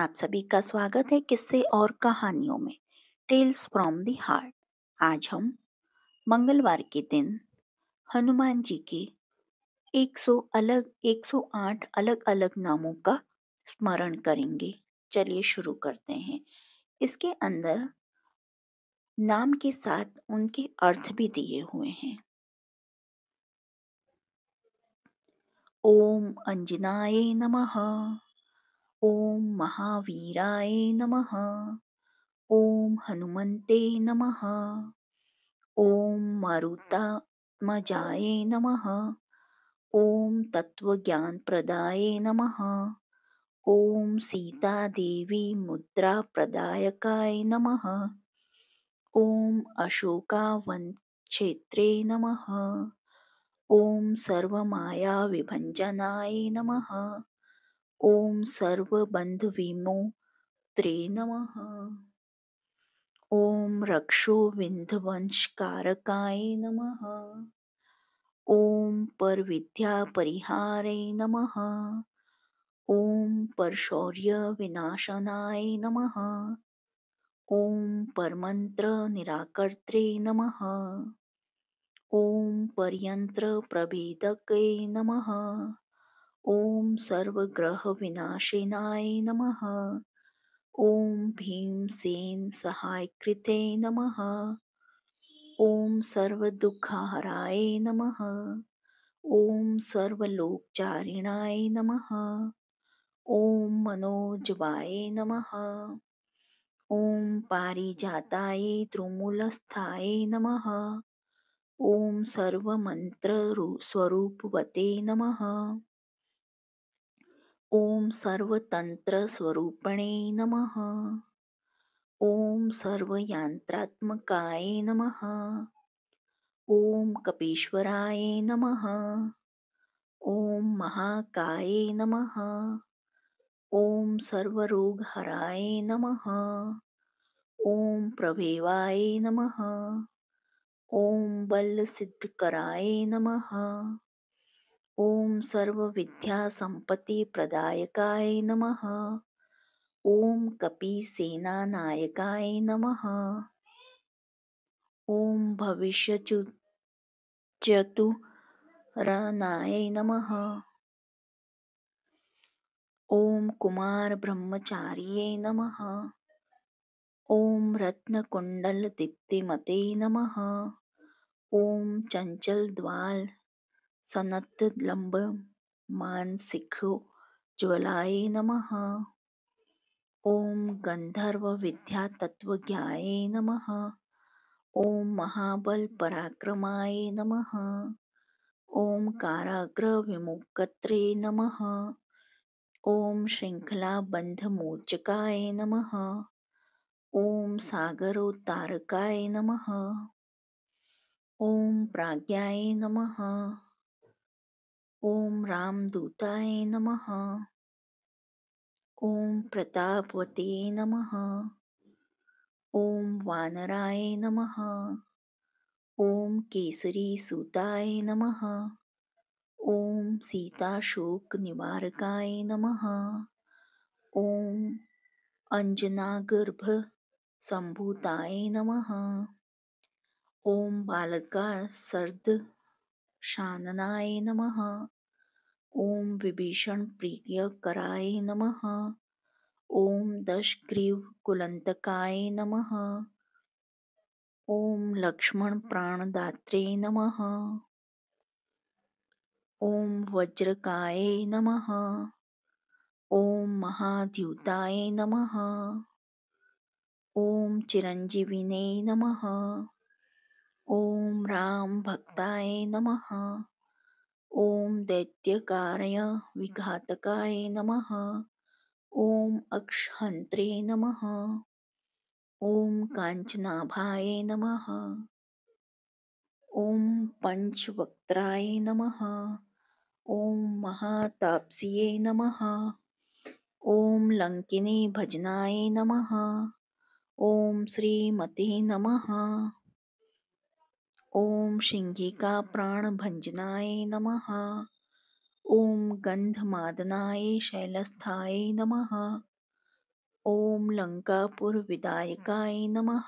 आप सभी का स्वागत है किस्से और कहानियों में टेल्स फ्रॉम द हार्ट। आज हम मंगलवार के दिन हनुमान जी के 108 अलग अलग नामों का स्मरण करेंगे। चलिए शुरू करते हैं। इसके अंदर नाम के साथ उनके अर्थ भी दिए हुए हैं। ओम अंजनाय नमः, ओम महावीराय नमः, ओम हनुमते नमः, ओम मारुतात्मजाय नमः, ओम तत्वज्ञानप्रदाय नमः, ओम सीतादेवी मुद्राप्रदायकाय नमः, ओम अशोकावनक्षेत्रे नमः, ओम सर्वमायाविभञ्जनाय नमः, ओम सर्वबन्धविमोक्त्रे नमः, ओम रक्षोविन्ध्वंशकारकाय नमः, ओम परविद्यापरिहारे नमः, ओम परशौर्यविनाशनाय नमः, ओम परमन्त्रनिराकर्त्रे नमः, ओम परयन्त्रप्रभेदके नमः, ओम सर्वग्रहविनाशिनाय नमः, ओम भीमसेन सहायकृते नमः, ओम सर्वदुःखहराय नमः, ओम सर्वलोकचारिणाय नमः, ओम मनोजवाय नमः, ओम पारिजाताय त्रिमूलस्थाय नमः, ओम सर्वमन्त्रस्वरूपवते नमः, ओम सर्वतन्त्रस्वरूपिणे नमः, ओम सर्वयन्त्रात्मकाय नमः, ओम कपीश्वराय नमः, ओम महाकाय नमः, ओम सर्वरोगहराय नमः, ओम प्रभेवाय नमः, ओम बलसिद्धकराय नमः, ओम सर्वविद्यासम्पत्तिप्रदायकाय नमः, ओम कपीसेनानायकाय नमः, ओम भविष्यचतुरनाय नमः, ओम कुमारब्रह्मचार्ये नमः, ओम रत्नकुण्डलदीप्तिमते नमः, ओम चञ्चलद्वाल सनतलम्बमानसिकोज्ज्वलाय नमः, ओम गन्धर्वविद्यातत्त्वज्ञाय नमः, ओम महाबलपराक्रमाय नमः, ओम काराग्रविमुक्त्रे नमः, ओम श्रृङ्खलाबन्धमोचकाय नमः, ओम सागरोत्तारकाय नमः, ओम प्राज्ञाय नमः, ओम रामदूताय नमः, ओम प्रतापवते नमः, ओम वानराय नमः, ओम केसरीसूताय नमः, ओम सीताशोकनिवारकाय नमः, ओम अंजनागर्भसम्भूताय नमः, ओम बालकासुरदंशाननाय नमः, ओम विभीषणप्रियकराय नमः, ओम दशग्रीवकुलन्तकाय नमः, ओम लक्ष्मणप्राणदात्रे नमः, ओम वज्रकाय नमः, ओम महाद्युताय नमः, ओम चिरञ्जीविने नमः, ओम रामभक्ताय नमः, ओम दैत्यकार्य विघातकाय नमः, ओम अक्षहन्त्रे नमः, ओम काञ्चनाभाय नमः, ओम पंचवक्त्राय नमः, ओम महातापस्ये नमः, ओम लंकिनी भजनाय नमः, ओम श्रीमते नमः, ओम सिंहिका प्राणभञ्जनाय नमः, ओम गन्धमादनाय शैलस्थाय नमः, ओम लंकापुरविदायकाय नमः।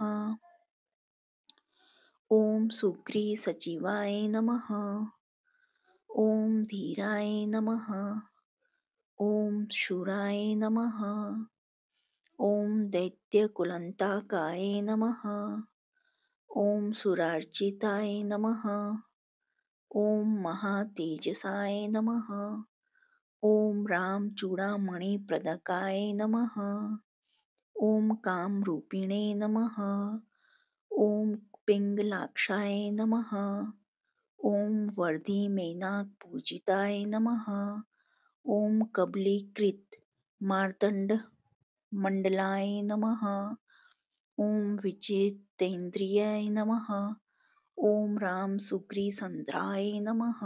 ओम सुग्रीसचिवाय नमः। ओम धीराय नमः। ओम शूराय नमः। ओम दैत्यकुलंताकाय नमः। ओम सुरार्चिताय नमः। ओम महातेजसाय नमः। ओम रामचूड़ामणिप्रदकाय नमः। ओम कामरूपिणे नमः। ओम पिंगलाक्षाय नमः। ओम वर्धिमेनाकपूजिताय नमः। ओम कबलीकृत मार्तंड मंडलाय नमः। ओम विजितेन्द्रियाय नमः। ओम राम सुग्रीसंध्राय नमः।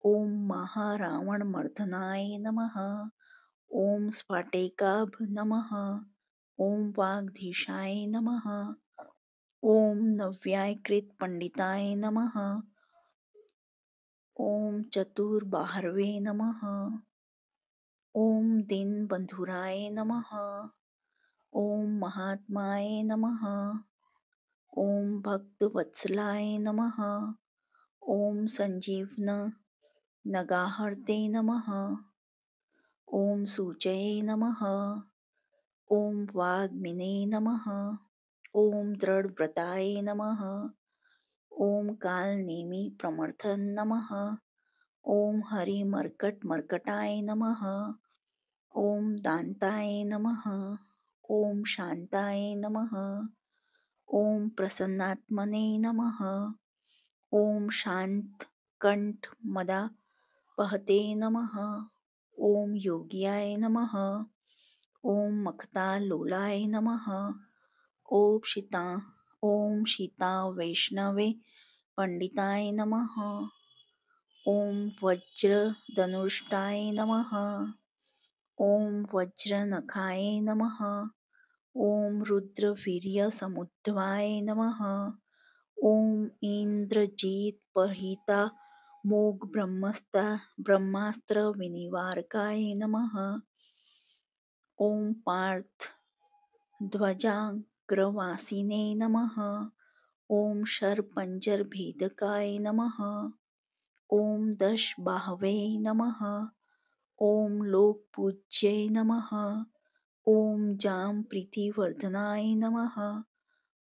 ओम महारावणमर्दनाय नमः। ओम स्फाटेकाभ नमः। ओम वागधीशाय नमः। ओम नव्यायकृत पंडिताय नमः। ओम चतुर्बाहवे नमः। ओम दीनबंधुराय नमः। ओम महात्माय नमः। ओम भक्तवत्सलाय नमः। ओम संजीवन नगाहर्ते नमः। ओम सूचये नमः। ओम वाग्मिने नमः। ओम दृढ़व्रताय नमः। ओम कालनेमि प्रमथन नमः। ओम हरिमर्कटमर्कटाय नमः। ओम दान्ताय नमः। ओम शान्ताय नमः। ओम प्रसन्नात्मने नमः। ओम शान्तकण्ठमदापहते नमः। ओम योग्याय नमः। ओम मखतालोलाय नमः। ओम सीता ओम सीता वैष्णवे पंडिताय नमः। ओम वज्रधनुष्टाय नमः। ओम वज्रनखाय नमः। ओम रुद्रवीर्यसमुद्भवाय नमः। ओम इन्द्रजित्पहितामोघ ब्रह्मास्त्र विनिवारकाय नमः। ओम पार्थध्वजाग्रवासिने नमः। ओम शरपंजरभेदकाय नमः। ओम दशबाहवे नमः। ओम लोकपूज्यै नमः। ओम जामप्रीतिवर्धनाय नमः।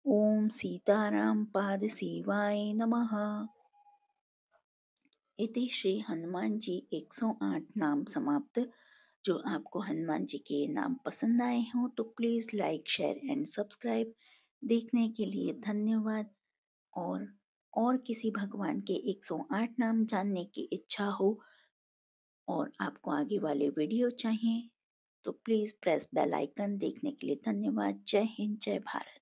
ओम सीतारामपादसेवाय नमः। इति श्री हनुमान जी 108 नाम समाप्त। जो आपको हनुमान जी के नाम पसंद आए हों तो please like share and subscribe. देखने के लिए धन्यवाद। और किसी भगवान के 108 नाम जानने की इच्छा हो और आपको आगे वाले वीडियो चाहिए तो प्लीज़ प्रेस बेल आइकन। देखने के लिए धन्यवाद। जय हिंद, जय भारत।